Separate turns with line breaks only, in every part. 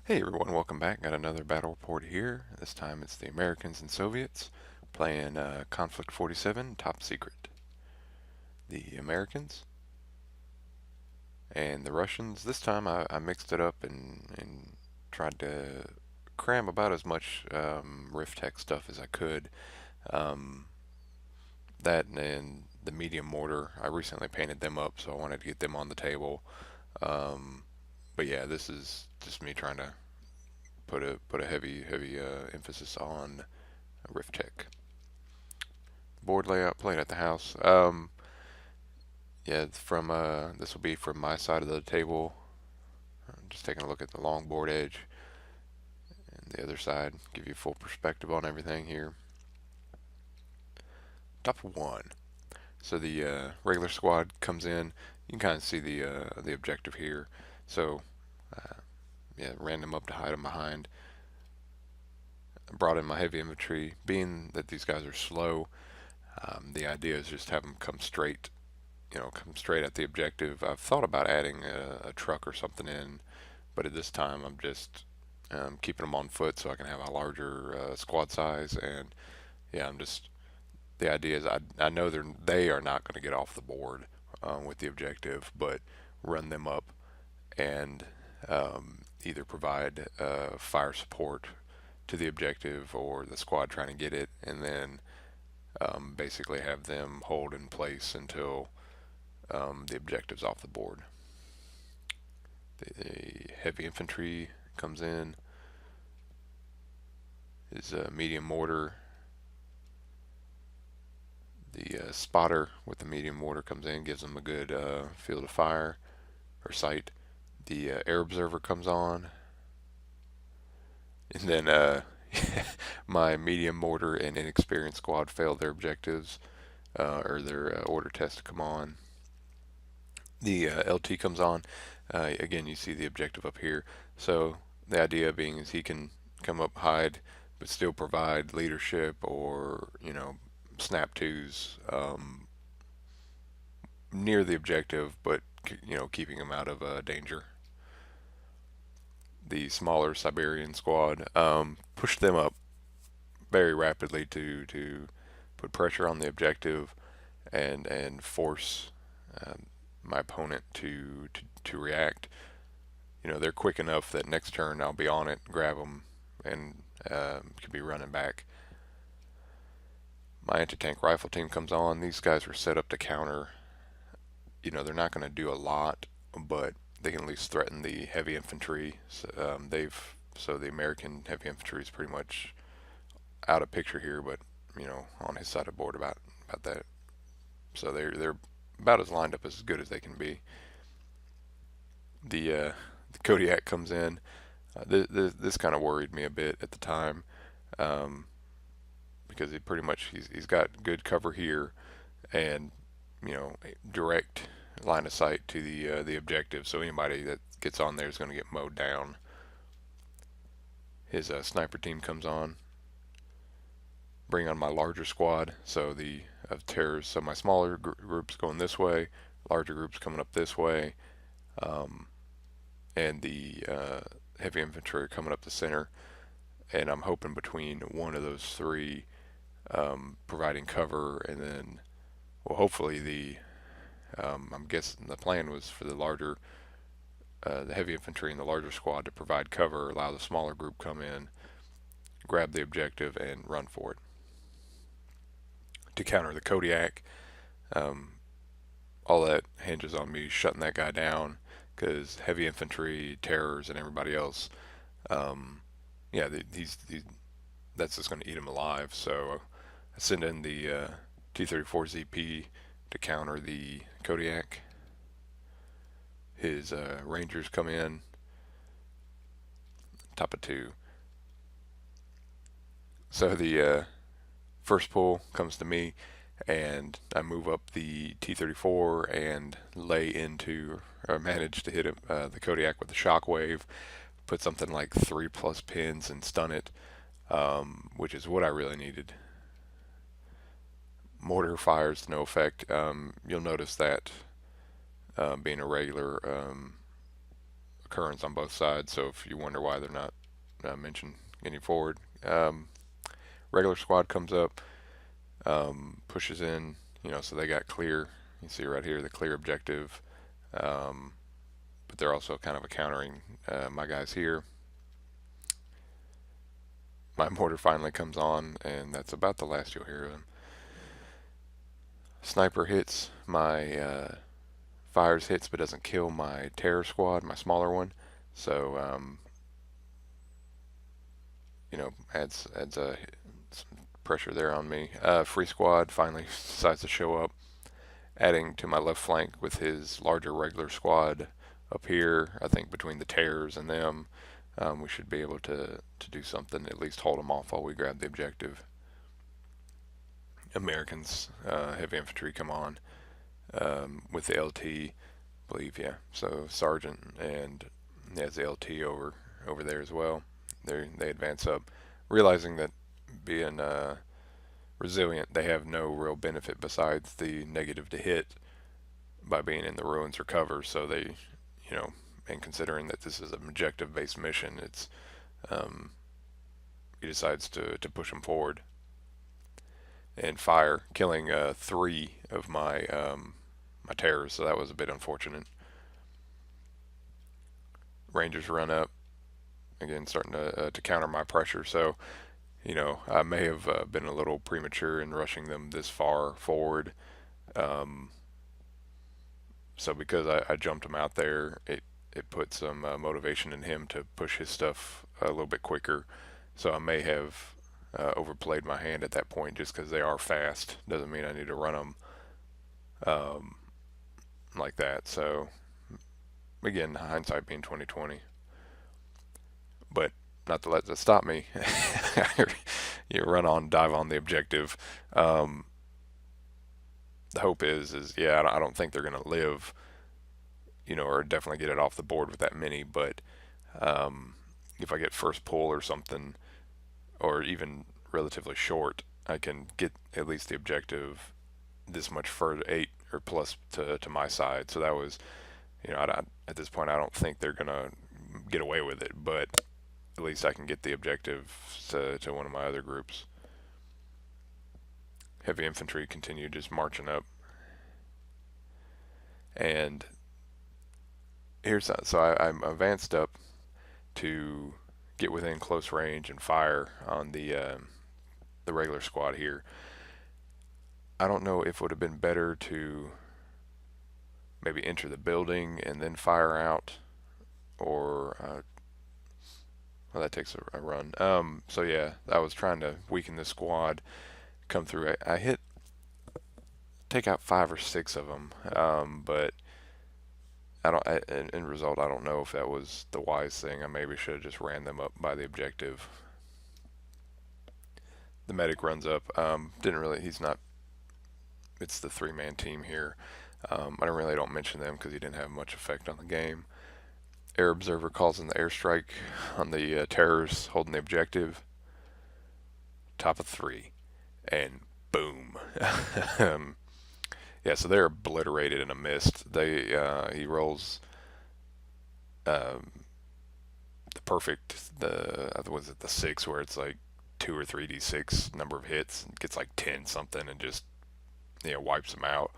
Hey everyone, welcome back. Got another battle report here. This time it's the Americans and Soviets playing Conflict 47 Top Secret. The Americans and the Russians. This time I mixed it up and tried to cram about as much riff tech stuff as I could. Um, that and the medium mortar. I recently painted them up, so I wanted to get them on the table. Um, but yeah, this is just me trying to put a heavy emphasis on riff tech. Board layout playing at the house. Yeah, from this will be from my side of the table. I'm just taking a look at the long board edge and the other side. Give you full perspective on everything here. Top one. So the regular squad comes in. You can kind of see the objective here. So uh, yeah, ran them up to hide them behind. Brought in my heavy infantry. Being that these guys are slow, the idea is just have them come straight, come straight at the objective. I've thought about adding a truck or something in, but at this time I'm just keeping them on foot so I can have a larger squad size. And yeah, I'm just the idea is I know they are not going to get off the board with the objective, but run them up and either provide fire support to the objective or the squad trying to get it, and then basically have them hold in place until the objective's off the board. The heavy infantry comes in, is a medium mortar. The spotter with the medium mortar comes in, gives them a good field of fire or sight. The air observer comes on, and then my medium mortar and inexperienced squad failed their objectives or their order test to come on. The LT comes on. Again, you see the objective up here. So the idea being is he can come up, hide, but still provide leadership or snap twos near the objective, but keeping him out of danger. The smaller Siberian squad pushed them up very rapidly to put pressure on the objective and force um, my opponent to react. They're quick enough that next turn I'll be on it, grab them, and could be running back. My anti-tank rifle team comes on. These guys are set up to counter. They're not going to do a lot, but they can at least threaten the heavy infantry. So the American heavy infantry is pretty much out of picture here, but on his side of the board about that. So they're about as lined up as good as they can be. The Kodiak comes in. This kind of worried me a bit at the time um, because he's got good cover here and direct line of sight to the objective. So anybody that gets on there is going to get mowed down. His sniper team comes on. Bring on my larger squad. So the of terrors. So my smaller groups going this way, larger groups coming up this way, um, and the heavy infantry are coming up the center. And I'm hoping between one of those three providing cover, and then, well, hopefully I'm guessing the plan was for the heavy infantry and the larger squad to provide cover, allow the smaller group come in, grab the objective, and run for it. To counter the Kodiak, um, all that hinges on me shutting that guy down because heavy infantry, terrors, and everybody else, um, yeah, that's just going to eat him alive. So I send in the T-34 ZP to counter the Kodiak. His Rangers come in, top of two. So the first pull comes to me, and I move up the T-34 and lay into, or manage to hit the Kodiak with the shockwave, put something like 3+ pins and stun it, which is what I really needed. Mortar fires to no effect. You'll notice that being a regular currents on both sides. So if you wonder why they're not mentioned any forward, um, regular squad comes up, pushes in. So they got clear. You see right here the clear objective, but they're also kind of countering my guys here. My mortar finally comes on, and that's about the last you'll hear of them. Sniper hits, my fires hits, but doesn't kill my terror squad, my smaller one. So adds some pressure there on me. Free squad finally decides to show up, adding to my left flank with his larger regular squad up here. I think between the terrors and them, we should be able to do something, at least hold them off while we grab the objective. Americans, heavy infantry come on with the LT, I believe, yeah. So Sergeant and he has the LT over there as well. They advance up, realizing that being resilient, they have no real benefit besides the negative to hit by being in the ruins or cover. So they, and considering that this is an objective-based mission, it's he decides to push them forward and fire, killing 3 of my terrors. So that was a bit unfortunate. Rangers run up again, starting to counter my pressure. So I may have been a little premature in rushing them this far forward. So because I jumped him out there, it put some motivation in him to push his stuff a little bit quicker. So I may have overplayed my hand at that point, just because they are fast. Doesn't mean I need to run them like that. So again, hindsight being 2020. But not to let that stop me. You run on, dive on the objective. The hope is yeah, I don't think they're going to live, or definitely get it off the board with that many. But if I get first pull or something, or even relatively short, I can get at least the objective this much further, 8 or plus to my side. So that was, at this point, I don't think they're going to get away with it. But at least I can get the objective to one of my other groups. Heavy infantry continued just marching up. And so I'm advanced up to get within close range and fire on the regular squad here. I don't know if it would have been better to maybe enter the building and then fire out, or well, that takes a run. So yeah, I was trying to weaken the squad, come through. I take out 5 or 6 of them, but in result, I don't know if that was the wise thing. I maybe should have just ran them up by the objective. The medic runs up. He's not, it's the 3-man team here. I don't mention them because he didn't have much effect on the game. Air observer calls in the airstrike on the terrors holding the objective. Top of 3, and boom. Yeah, so they're obliterated in a mist. He rolls the perfect, was it the 6, where it's like 2 or 3d6 number of hits, gets like 10 something, and just wipes them out.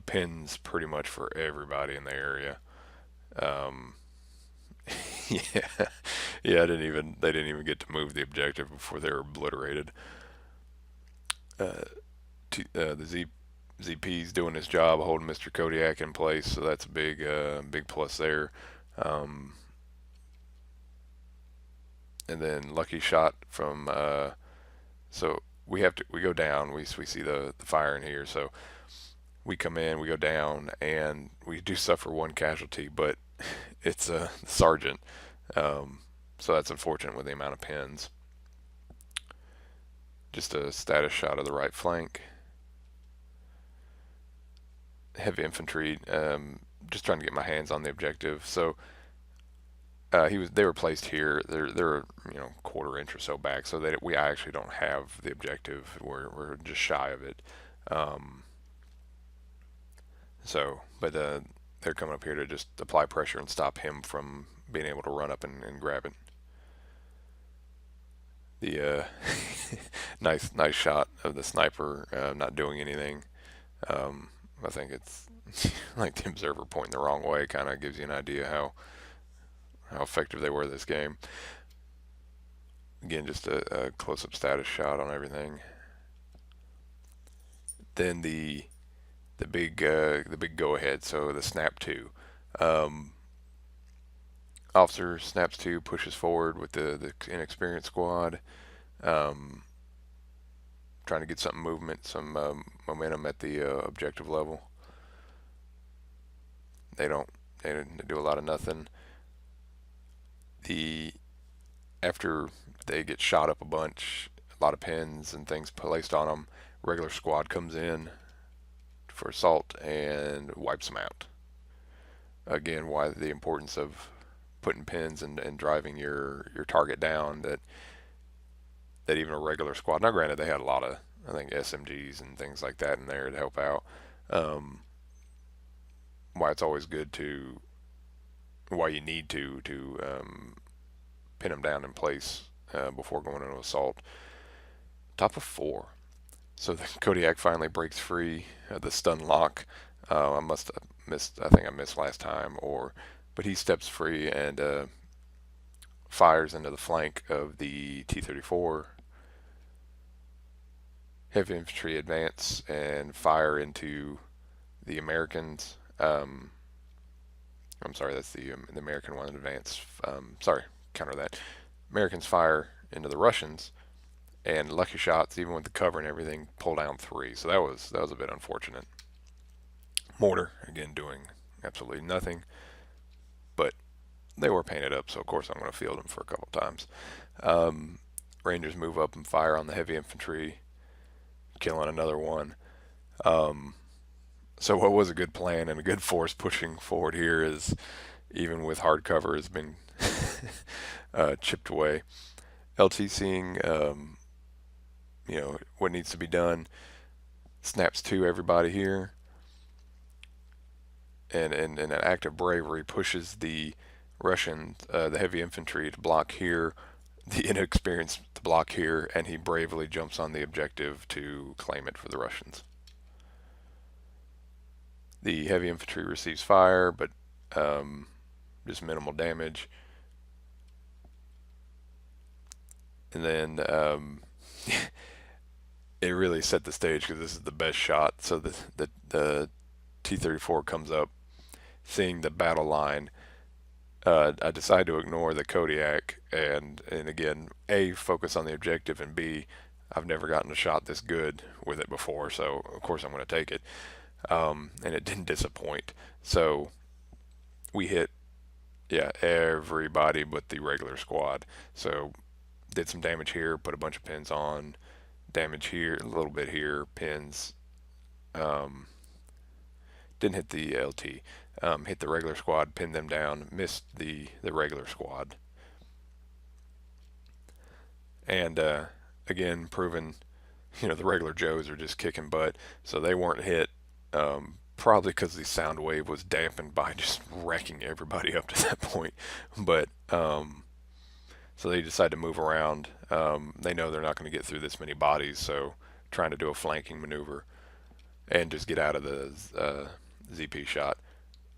Pins pretty much for everybody in the area. Yeah, yeah. They didn't even get to move the objective before they were obliterated. The ZP's doing his job, holding Mr. Kodiak in place, so that's a big plus there. And then lucky shot from. So we go down. We see the fire in here, so we come in, we go down, and we do suffer 1 casualty, but it's a sergeant. So that's unfortunate with the amount of pins. Just a status shot of the right flank. Heavy infantry, just trying to get my hands on the objective. So they were placed here. They're quarter inch or so back, so that I actually don't have the objective. We're just shy of it. But they're coming up here to just apply pressure and stop him from being able to run up and grab it. The nice shot of the sniper not doing anything. I think it's like the observer pointing the wrong way kind of gives you an idea how effective they were this game. Again, just a close-up status shot on everything. Then the big go ahead. So the snap two. Um, Officer snaps two, pushes forward with the inexperienced squad, um, trying to get some movement, some momentum at the objective level. They don't. They do a lot of nothing. The After they get shot up a bunch, a lot of pins and things placed on them, regular squad comes in for assault and wipes them out. Again, why the importance of putting pins and driving your target down, that even a regular squad. Now, granted, they had a lot of, I think, SMGs and things like that in there to help out. Um, why it's always good to, why you need to pin them down in place before going into assault. Top of 4. So the Kodiak finally breaks free of the stun lock. I must have missed. I think I missed last time, but he steps free and fires into the flank of the T-34 heavy infantry advance and fire into the Americans. I'm sorry, that's the American one advance. Sorry, counter that. Americans fire into the Russians, and lucky shots, even with the cover and everything, pull down 3. So that was a bit unfortunate. Mortar again doing absolutely nothing, but they were painted up, so of course I'm going to field them for a couple times. Rangers move up and fire on the heavy infantry, killing another one. Um, so what was a good plan and a good force pushing forward here is, even with hard cover, has been chipped away. LT seeing what needs to be done, snaps to everybody here, and in an act of bravery pushes the Russian, the heavy infantry to block here, the inexperienced to block here, and he bravely jumps on the objective to claim it for the Russians. The heavy infantry receives fire, but just minimal damage. And then it really set the stage because this is the best shot. So the T-34 comes up, seeing the battle line. I decide to ignore the Kodiak and again, A, focus on the objective, and B, I've never gotten a shot this good with it before, so of course I'm going to take it. And it didn't disappoint. So we hit, yeah, everybody but the regular squad. So did some damage here, put a bunch of pins on, damage here, a little bit here, pins. Um, didn't hit the LT. Hit the regular squad, pinned them down, missed the regular squad. And again, proven, the regular Joes are just kicking butt, so they weren't hit. Probably because the sound wave was dampened by just wrecking everybody up to that point. But so they decide to move around. They know they're not going to get through this many bodies, so trying to do a flanking maneuver and just get out of the ZP shot.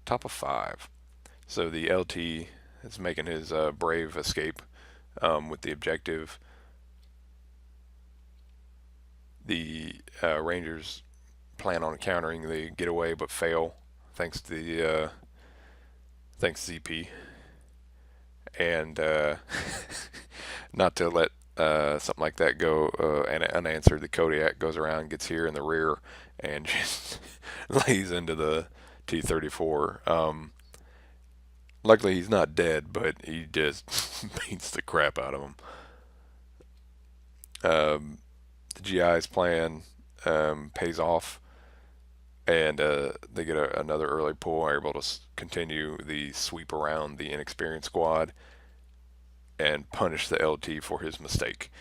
Top of 5. So the LT is making his brave escape with the objective. The Rangers plan on countering the getaway but fail thanks to the thanks ZP. And not to let something like that go unanswered, the Kodiak goes around, gets here in the rear, and just lays into the T-34. Luckily, he's not dead, but he just beats the crap out of him. The GI's plan pays off, and they get another early pull, are able to continue the sweep around the inexperienced squad and punish the LT for his mistake.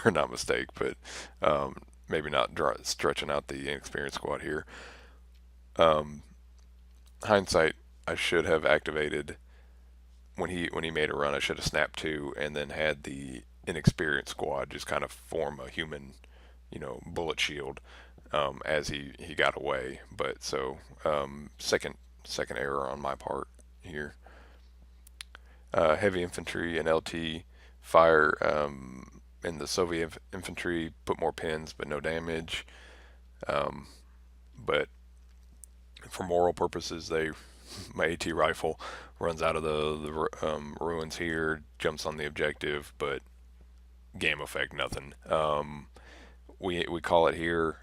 Or not mistake, but maybe not stretching out the inexperienced squad here. Hindsight, I should have activated when he made a run, I should have snapped two and then had the inexperienced squad just kind of form a human, bullet shield as he got away. But so second error on my part here. Heavy infantry and LT fire in the Soviet infantry, put more pins but no damage. Um, but for moral purposes, my AT rifle runs out of the ruins here, jumps on the objective, but game effect nothing. We call it here.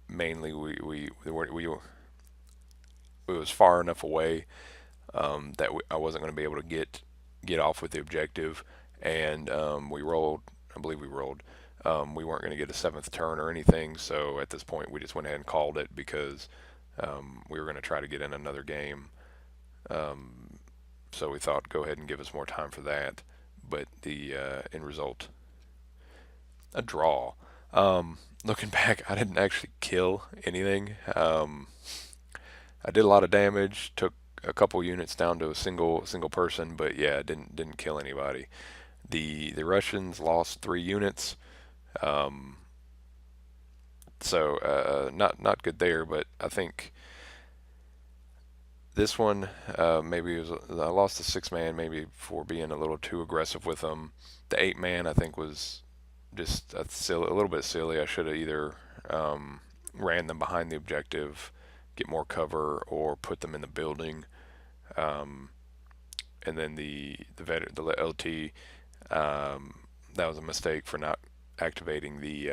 Mainly we it was far enough away that I wasn't going to be able to get off with the objective, and we rolled. I believe we rolled. We weren't going to get a seventh turn or anything, so at this point we just went ahead and called it because we were going to try to get in another game. Um, so we thought go ahead and give us more time for that. But the end result, a draw. Looking back, I didn't actually kill anything. I did a lot of damage, took a couple units down to a single person, but yeah, didn't kill anybody. The Russians lost 3 units, um, so not good there. But I think this one maybe it was I lost the 6 man maybe for being a little too aggressive with them. The 8 man I think was just a little bit silly. I should have either ran them behind the objective, get more cover, or put them in the building. Um, and then the LT, that was a mistake for not activating the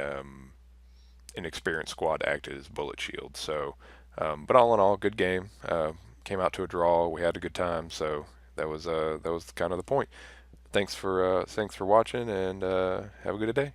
inexperienced squad acted as bullet shield. So, but all in all, good game. Came out to a draw. We had a good time. So that was kind of the point. Thanks for watching, and have a good day.